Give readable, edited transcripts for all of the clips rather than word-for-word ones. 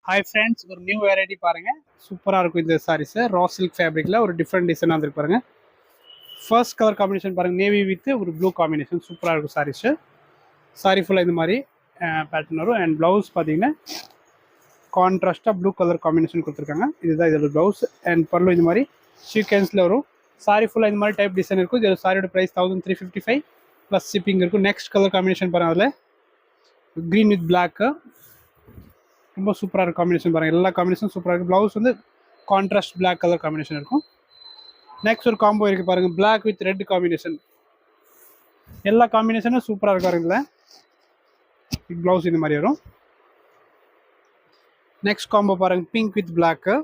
Hi friends, ஒரு new variety பாருங்கள். சூப்பராக இருக்கும் இந்த சாரீஸு. ரா சில்க் ஃபேப்ரிக்கில் ஒரு டிஃப்ரெண்ட் டிசைனாக வந்துருக்கு பாருங்கள். ஃபர்ஸ்ட் கலர் காம்பினேஷன் பாருங்கள், நேவி வித் ஒரு ப்ளூ காம்பினேஷன். சூப்பராக இருக்கும் சாரீஸு. சாரி ஃபுல்லாக இந்த மாதிரி பேட்டர்ன் வரும். அண்ட் ப்ளவுஸ் பார்த்தீங்கன்னா கான்ட்ராஸ்ட்டாக ப்ளூ கலர் காம்பினேஷன் கொடுத்துருக்காங்க. இதுதான் இதோட ப்ளவுஸ். அண்ட் பல்லு இந்த மாதிரி சீக்வென்ஸில் வரும். சாரி ஃபுல்லாக இந்த மாதிரி டைப் டிசைன் இருக்கும். இதோட சாரியோட ப்ரைஸ் 1355 ப்ளஸ் ஷிப்பிங் இருக்கும். நெக்ஸ்ட் கலர் காம்பினேஷன் பாருங்கள், அதில் க்ரீன் வித் பிளாக்கு. ரொம்ப சூப்பராக இருக்கும் காம்பினேஷன் பாருங்கள். எல்லா காம்பினேஷனும் சூப்பராக இருக்குது. ப்ளவுஸ் வந்து கான்ட்ராஸ்ட் பிளாக் கலர் காம்பினேஷன் இருக்கும். நெக்ஸ்ட் ஒரு காம்போ இருக்குது பாருங்கள், பிளாக் வித் ரெட் காம்பினேஷன். எல்லா காம்பினேஷனும் சூப்பராக இருக்கும் பாருங்கள். இதில் ப்ளவுஸ் இந்த மாதிரி வரும். நெக்ஸ்ட் காம்போ பாருங்கள், பிங்க் வித் பிளாக்கு.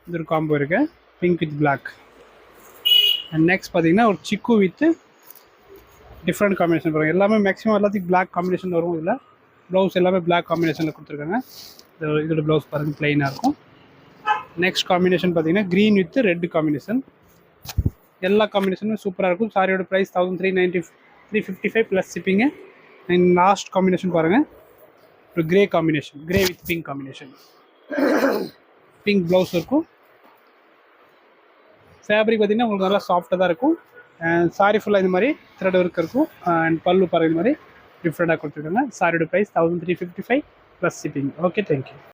இது ஒரு காம்போ இருக்குது, pink with black. And next பார்த்தீங்கன்னா ஒரு சிக்கு வித் டிஃப்ரெண்ட் காம்பினேஷன் பாருங்கள். எல்லாமே மேக்ஸிமம் எல்லாத்துக்கும் பிளாக் காம்பினேஷன் வரும். இதில் ப்ளவுஸ் எல்லாமே பிளாக் காம்பினேஷனில் கொடுத்துருக்காங்க. இதோட ப்ளவுஸ் பாருங்கள், ப்ளைனாக இருக்கும். நெக்ஸ்ட் காம்பினேஷன் பார்த்தீங்கன்னா க்ரீன் வித் ரெட் காம்பினேஷன். எல்லா காம்பினேஷனும் சூப்பராக இருக்கும். சாரியோட price 1355 plus shipping. And last combination பாருங்கள், ஒரு grey combination, grey with pink combination. Pink blouse இருக்கும். ஃபேப்ரிக் பார்த்தீங்கன்னா உங்களுக்கு நல்லா சாஃப்டாக தான் இருக்கும். சாரி ஃபுல்லாக இந்த மாதிரி த்ரெட் ஒர்க் இருக்கும். அண்ட் பல்லு பாருங்கள், இந்த மாதிரி டிஃப்ரெண்ட்டாக கொடுத்துருக்காங்க. சாரியோட price 1355 plus shipping. Okay, thank you.